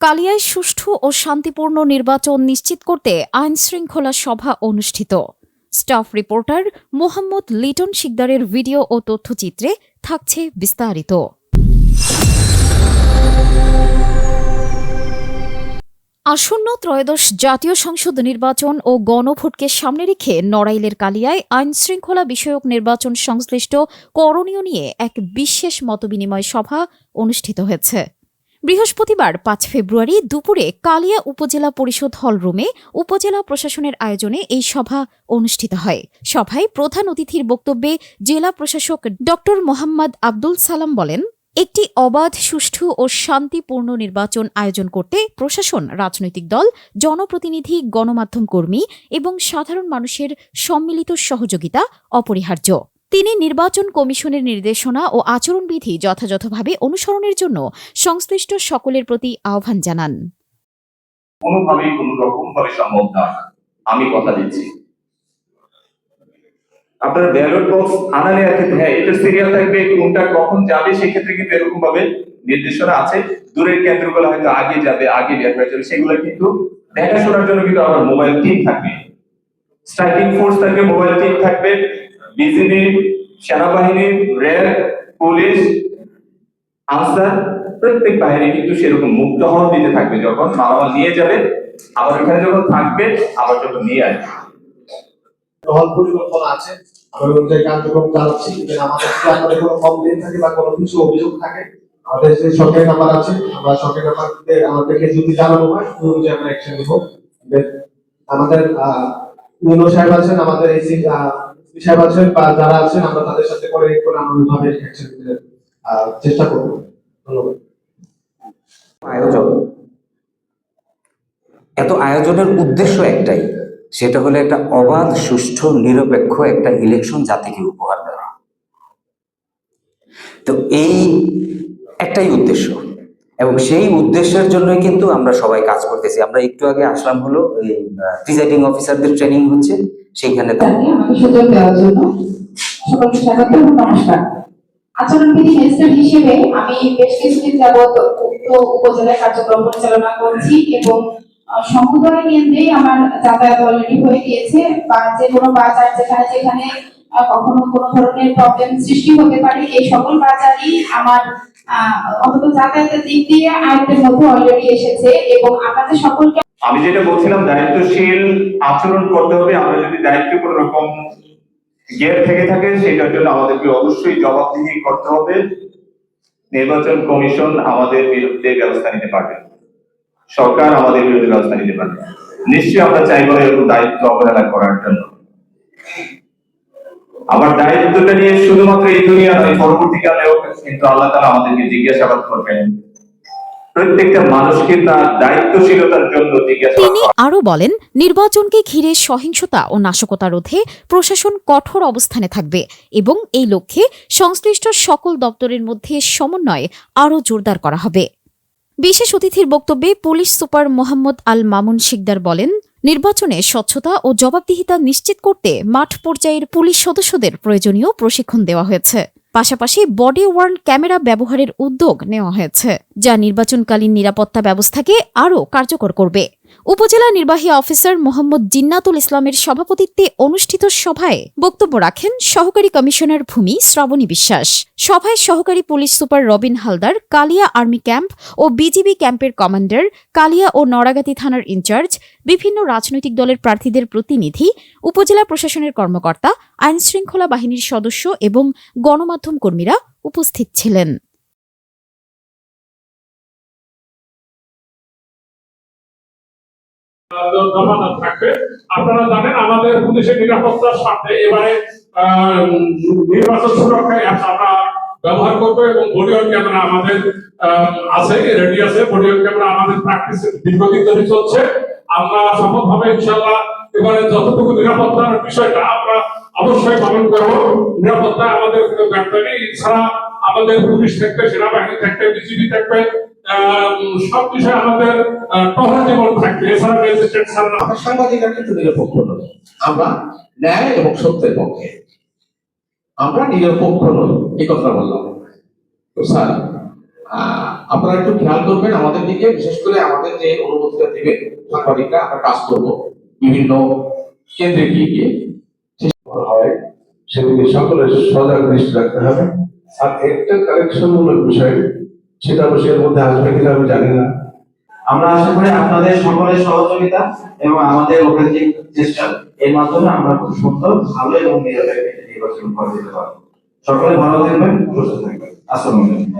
কালিয়ায় সুষ্ঠু ও শান্তিপূর্ণ নির্বাচন নিশ্চিত করতে আইনশৃঙ্খলা সভা অনুষ্ঠিত। স্টাফ রিপোর্টার মোহাম্মদ লিটন শিকদারের ভিডিও ও তথ্যচিত্রে থাকছে বিস্তারিত। আসন্ন ত্রয়োদশ জাতীয় সংসদ নির্বাচন ও গণভোটকে সামনে রেখে নড়াইলের কালিয়ায় আইনশৃঙ্খলা বিষয়ক নির্বাচন সংশ্লিষ্ট করণীয় নিয়ে এক বিশেষ মতবিনিময় সভা অনুষ্ঠিত হয়েছে। বৃহস্পতিবার ৫ ফেব্রুয়ারি দুপুরে কালিয়া উপজেলা পরিষদ হলরুমে উপজেলা প্রশাসনের আয়োজনে এই সভা অনুষ্ঠিত হয়। সভায় প্রধান অতিথির বক্তব্যে জেলা প্রশাসক ড মোহাম্মদ আব্দুল সালাম বলেন, একটি অবাধ, সুষ্ঠু ও শান্তিপূর্ণ নির্বাচন আয়োজন করতে প্রশাসন, রাজনৈতিক দল, জনপ্রতিনিধি, গণমাধ্যম কর্মী এবং সাধারণ মানুষের সম্মিলিত সহযোগিতা অপরিহার্য। তিনি নির্বাচন কমিশনের নির্দেশনা ও আচরণবিধি যথাযথভাবে অনুসরণের জন্য সংশ্লিষ্ট সকলের প্রতি আহ্বান জানান। কোনোভাবেই কোনো রকম ভাবে সম্ভব না, আমি কথা দিচ্ছি। আপনার ব্যালট বক্স আনা নেওয়ার ক্ষেত্রে হ্যাঁ এটা সিরিয়াল থাকবে, কোনটা কখন যাবে সেক্ষেত্রে কিন্তু এরকম ভাবে নির্দেশনা আছে। দূরের কেন্দ্রগুলো হয়তো আগে যাবে, আগে বের হয়ে যাবে, সেগুলো কিন্তু দেখাশোনার জন্য কিন্তু আমার মোবাইল টিম থাকবে, স্ট্রাইকিং ফোর্স থাকবে, মোবাইল টিম থাকবে, বিজিবি, সেনাবাহিনী, রেল, পুলিশ, আনসার, প্রত্যেক বাহিনী কিন্তু সেরকম মুক্ত হওয়া দিতে থাকবে। যখন মালামাল নিয়ে যাবে আবার এখানে যখন থাকবে আবার যখন নিয়ে আসবে, হল পরিকল্পনা আছে। আমরা অনুযায়ী কার্যক্রম চালাচ্ছি। আমাদের যদি আপনাদের কোনো কমপ্লেইন থাকে বা কোনো কিছু অভিযোগ থাকে, আমাদের যে সরকারি নাম্বার আছে, আমরা সরকারি নাম্বারতে আমাদেরকে যদি জানানো হয় ওই অনুযায়ী আমরা অ্যাকশন নিব। আমাদের ইউনো সাহেব আছেন, আমাদের এসি সাহেব আছেন বা যারা আছেন, আমরা তাদের সাথে কোঅর্ডিনেট করে আমরা ওইভাবে অ্যাকশন নিতে চেষ্টা করব। ধন্যবাদ। এত আয়োজনের উদ্দেশ্য একটাই, সেটা হলো একটা অবাধ, সুষ্ঠু, নিরপেক্ষ একটা ইলেকশন জাতিকে উপহার দেওয়া। তো এই একটাই উদ্দেশ্য এবং সেই উদ্দেশ্যের জন্যই কিন্তু আমরা সবাই কাজ করতেছি। আমরা একটু আগে আসলাম হলো এই প্রিজাইডিং অফিসারদের ট্রেনিং হচ্ছে, সেইখানে আমাকে সুযোগ দেওয়ার জন্য সকলকে স্বাগত এবং নমস্কার। আচরণবিধি ম্যাজিস্ট্রেট হিসেবে আমি বেশ কিছুদিন যাবত উক্ত উপজেলায় কার্যক্রম পরিচালনা করছি এবং সমুদয় কেন্দ্রেই আমার যাতায়াত অলরেডি হয়ে গিয়েছে। বা যে কোনো বাজার যেখানে যেখানে কখনো কোনো ধরনের প্রবলেম সৃষ্টি হতে পারে, এই সকল বাজারই আমার অন্তত যাতায়াতের দিক দিয়ে আয়ত্তের মধ্যে অলরেডি এসেছে এবং আপনাদের সকলকে আমি যেটা বলছিলাম দায়িত্বশীল আচরণ করতে হবে। আমরা যদি দায়িত্ব কোনো রকম গ্যাপ থেকে থাকে সেটার জন্য আমাদেরকে অবশ্যই জবাবদিহি করতে হবে। নির্বাচন কমিশন আমাদের বিরুদ্ধে ব্যবস্থা নিতে পারবে, সরকার আমাদের বিরুদ্ধে ব্যবস্থা নিতে পারবে। নিশ্চয়ই আমরা চাইবো এরকম দায়িত্ব অবহেলা করার জন্য। আমার দায়িত্বটা নিয়ে শুধুমাত্র এই দুনিয়া নয়, পরবর্তীকালেও কিন্তু আল্লাহ তাআলা আমাদেরকে জিজ্ঞাসাবাদ করবেন। প্রত্যেকটা মানুষকে তার দায়িত্বশীলতার জন্য জিজ্ঞাসাবাদ। তিনি আরও বলেন, নির্বাচনকে ঘিরে সহিংসতা ও নাশকতা রোধে প্রশাসন কঠোর অবস্থানে থাকবে এবং এই লক্ষ্যে সংশ্লিষ্ট সকল দপ্তরের মধ্যে সমন্বয় আরও জোরদার করা হবে। বিশেষ অতিথির বক্তব্যে পুলিশ সুপার মোহাম্মদ আল মামুন শিকদার বলেন, নির্বাচনে স্বচ্ছতা ও জবাবদিহিতা নিশ্চিত করতে মাঠ পর্যায়ের পুলিশ সদস্যদের প্রয়োজনীয় প্রশিক্ষণ দেওয়া হয়েছে। পাশাপাশি বডি ওয়ার্ন ক্যামেরা ব্যবহারের উদ্যোগ নেওয়া হয়েছে, যা নির্বাচনকালীন নিরাপত্তা ব্যবস্থাকে আরও কার্যকর করবে। উপজেলা নির্বাহী অফিসার মোহাম্মদ জিন্নাতুল ইসলামের সভাপতিত্বে অনুষ্ঠিত সভায় বক্তব্য রাখেন সহকারী কমিশনার ভূমি শ্রাবণী বিশ্বাস। সভায় সহকারী পুলিশ সুপার রবিন হালদার, কালিয়া আর্মি ক্যাম্প ও বিজিবি ক্যাম্পের কমান্ডার, কালিয়া ও নড়াগাতি থানার ইনচার্জ, বিভিন্ন রাজনৈতিক দলের প্রার্থীদের প্রতিনিধি, উপজেলা প্রশাসনের কর্মকর্তা, আইনশৃঙ্খলা বাহিনীর সদস্য এবং গণমাধ্যম কর্মীরা উপস্থিত ছিলেন। থাকবে। আপনারা জানেন আমাদের পুলিশের নিরাপত্তার স্বার্থে এবারে নির্বাচন সুরক্ষায় আমরা ব্যবহার করবো এবং বডিওয়ার্ন ক্যামেরা আমাদের আছে, রেডি আছে। বডিওয়ার্ন ক্যামেরা আমাদের প্র্যাকটিস দীর্ঘদিন ধরে চলছে। আমরা সম্ভবভাবে ইনশাআল্লাহ এবারে যতটুকু নিরাপত্তার বিষয়টা আমরা অবশ্যই পালন করবো। নিরাপত্তা আমাদের কোনো ব্যাপার নেই। এছাড়া আমাদের পুলিশ থাকবে, সেনাবাহিনী থাকবে, বিজিবি থাকবে, সব বিষয়ে আমাদের টহল জীবন থাকবে। এছাড়া ম্যাজিস্ট্রেট সাংবাদিকরা কিন্তু নিরপেক্ষ নয়, আমরা ন্যায় এবং সত্যের পক্ষে, আমরা নিরপেক্ষ নই, এই কথা বললাম। তো স্যার আপনারা একটু খেয়াল করবেন আমাদের দিকে, বিশেষ করে আমাদের যে অনুমতিটা দিবে সাংবাদিকরা, আমরা কাজ করব বিভিন্ন কেন্দ্রে গিয়ে হয় সেদিকে সকলের সজাগ দৃষ্টি রাখতে হবে। আর একটা কালেকশনমূলক বিষয়, সেটা অবশ্যই এর মধ্যে আসবে কিনা আমি জানি না। আমরা আশা করি আপনাদের সকলের সহযোগিতা এবং আমাদের অভিযোগ চেষ্টা এর মাধ্যমে আমরা খুব সুন্দর, ভালো এবং নিরপেক্ষ নির্বাচন করে দিতে পারবো। সকলে ভালো থাকবেন, সুস্থ থাকবেন। আসসালামু আলাইকুম।